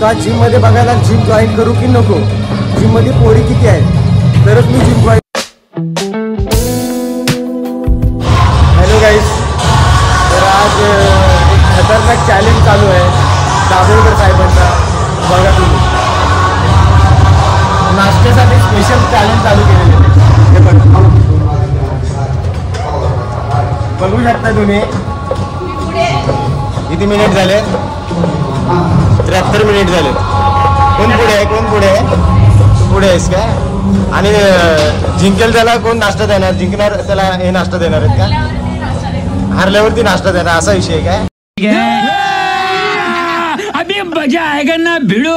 आता जिम मध्ये बघायला जिम जॉईन करू की नको, जिम मध्ये पोरी किती आहेत तरच मी जिम जॉईन. हॅलो गाईस, तर आज एक खतरनाक चॅलेंज चालू आहे दाभोळकर साहेबांचा. बघा तुम्ही, नाश्त्यासाठी स्पेशल चॅलेंज चालू केलेले आहे. बघू शकता तुम्ही किती मिनिट झाले, 73 मिनिट झाले. कोण पुढे आहे, कोण पुढे आहे, पुढे आहेस का? आणि जिंकेल त्याला कोण नाश्ता देणार, जिंकणार त्याला हे नाश्ता देणार आहेत का, हारल्यावरती नाश्ता देणार असा विषय आहे काय? अभी मजा आएगा ना भिडो.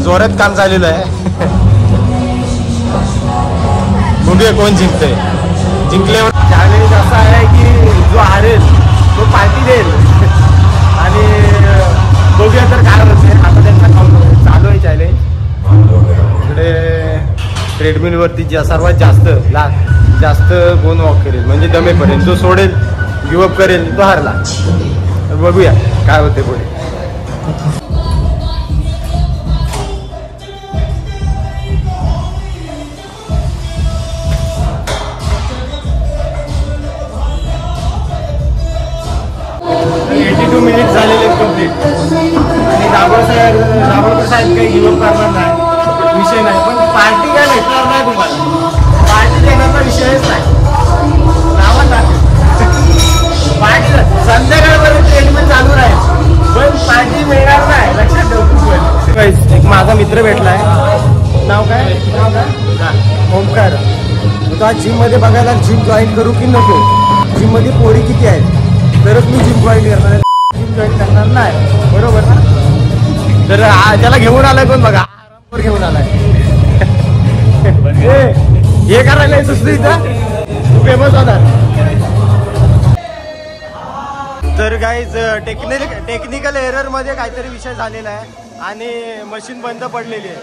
जोरात काम चाललेलं आहे. बघूया कोण जिंकतंय. जिंकल्यावर चॅलेंज असा आहे की जो हारेल तो पार्टी देईल. आणि बघूया तर काय होते. आता त्यांचा चालू आहे चॅलेंज. इकडे ट्रेडमिलवरती सर्वात जास्त कोण वॉक करेल म्हणजे दमेपर्यंत, जो सोडेल गिवअप करेल तो हारला. तर बघूया काय होते पुढे. मिनिट झालेले कम्प्लीट. आणि दाभोळकर साहेब काही गिवअप करणार नाही, विषय नाही. पण पार्टी काय भेटणार नाही तुम्हाला, पार्टी देण्याचा विषयच नाही. नावात टाकेल पार्टी संध्याकाळपर्यंत ट्रेडमेंट चालू राहील, पण पार्टी मिळणार नाही, लक्षात ठेव. एक माझा मित्र भेटलाय, नाव काय ओमकार. आता जिम मध्ये बघायला जिम जॉईन करू की नको, जिम मध्ये पोरी किती आहेत तरच मी जिम जॉईन करणार, जिम जॉईन करणार नाही. बरोबर ना? तर त्याला घेऊन आलाय कोण बघा, आरामवर घेऊन आलाय. हे करायला दुसरी इथं फेमस होणार. तर गाईज टेक्निकल एरर मध्ये काहीतरी विषय झालेला आहे आणि मशीन बंद पडलेली आहे.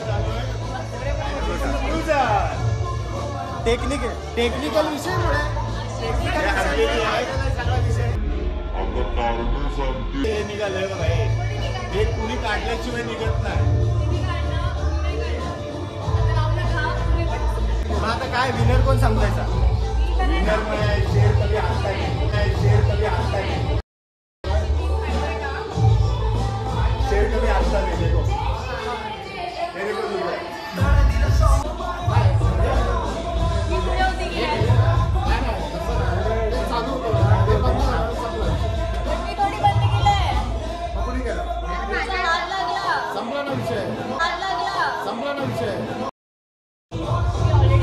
टेक्निकल विषय निघालंय बघा. हे कुणी काढल्याशिवाय निघत नाही. आता काय विनर कोण समजायचा? विनर शेर कधी हारता नाही, शेर कधी हारता नाही, शेर कधी हारता नाही.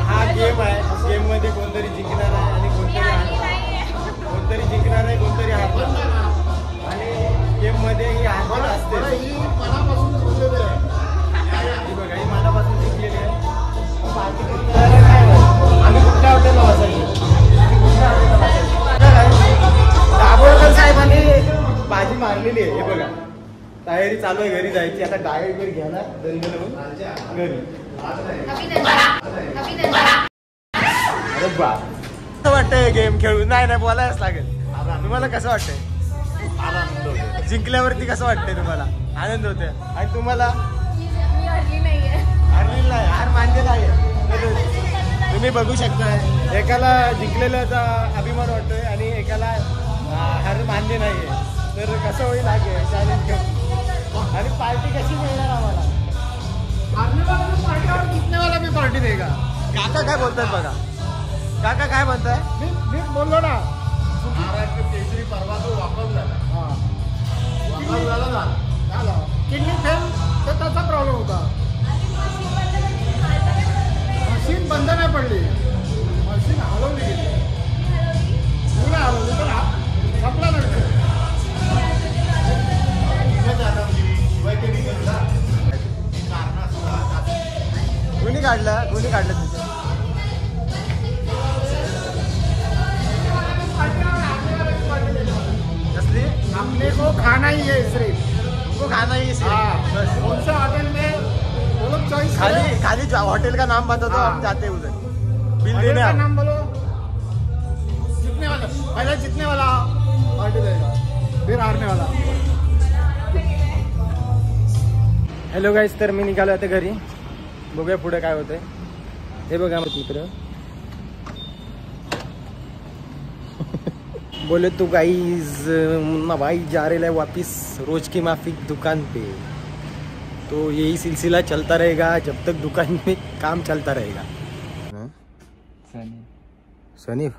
हा गेम आहे. गेम मध्ये कोणतरी जिंकणार आहे आणि कोणतरी जिंकणार आहे, कोणतरी हारणार. आणि गेम मध्ये ही हार असते. बघा, ही मनापासून जिंकलेली आहे. आम्ही कुठल्या हॉटेलला बसायचो, दाभोळकर साहेबांनी बाजी मारलेली आहे. हे बघा, तयारी चालू आहे घरी जायची. आता डायट वगैरे घ्यायला घरी. अरे बा, कसं वाटतंय गेम खेळून? नाही बोलायच लागेल. तुम्हाला कसं वाटतंय जिंकल्यावरती? कसं वाटतंय तुम्हाला? आनंद होते. आणि तुम्हाला? हरली नाही, हार मानलेला आहे. तुम्ही बघू शकता, एकाला जिंकलेल्याचा अभिमान वाटतोय आणि एकाला हार मानले नाहीये. तर कसं होईल हा चॅलेंज आणि पार्टी कशी मिळणार आम्हाला? जिंकण्यावाला मी पार्टी देगा. काका काय बोलतात बघा, काका काय म्हणताय? मी बोललो ना, महाराष्ट्र केसरी परवा तो वापस झाला. किडनी फेल तर त्याचा प्रॉब्लेम होता. मशीन बंद नाही पडली, मशीन हलवली गेली. पुन्हा हलवली तर संपला नाही. कोणी काढलं तिथे? कसली? हमने को खाना ही है सिर्फ, हमको खाना ही सिर्फ. कौन सा होटल में वो लोग चॉइस खाली होटल का नाम बता दो, हम जाते उधर. बिल देने का नाम बोलो. जीतने वाला पहले, जीतने वाला पार्टी देगा, फिर हारने वाला. हॅलो गाईज, तर मी निघालो आता घरी. बघूया पुढे काय होतंय. हे बघा मित्र बोले तो गाइस मुन्ना भाई जा रहे हैं वापिस रोज की माफिक दुकान पे. तो यही सिलसिला चलता रहेगा जब तक दुकान में काम चलता रहेगा. सनीफ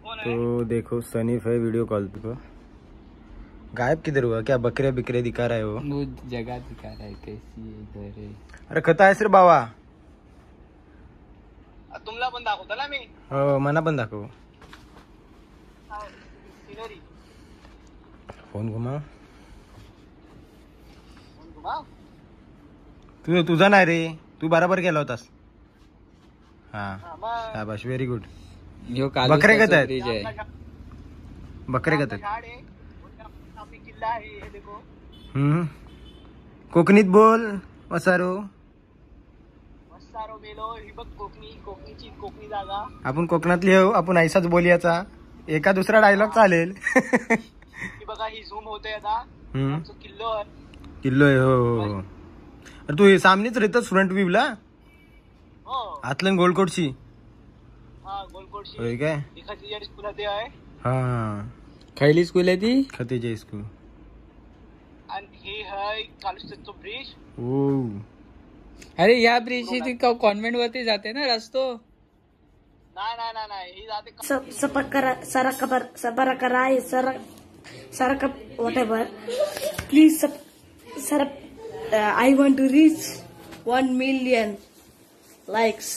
तो देखो सनीफ है वीडियो कॉल पे. गायब किधर हुआ? क्या बकरे बिकरे दिखा रहा है वो जगह दिखा रहा है कैसी इधर है. अरे कथा आहे सर बाबा. तुमला पण दाखवतो ना मी. हो मला पण दाखव. फोन घुमा. तुझा नाही रे, तू बराबर केला होतास. हा शाबाश, व्हेरी गुड. बकरे कत आहेत. बकरे कत आहेत. कोकणीत बोल. वसारो कोकणी जागा. आपण कोकणातली हो, आपण ऐसाच बोलियाचा. एका दुसरा डायलॉग चालेल. बघा ही झूम होते आता. किल्लो आहे. हो. अरे तू सामनेच राहतस फ्रंट व्ह्यू ला. आतलन गोलकोटची. हा गोलकोटची. होय काय. एखादी स्कूल आहे. हा खैली स्कूल आहे ती. खतेजे स्कूल. आणि हे है कालुस्तेचं ब्रिज. ओ अरे या ब्रिज ची कॉन्व्हेंट वरती जाते ना रस्तो. नाही ही जाते Saraka, whatever. Please, I want to reach 1 million likes.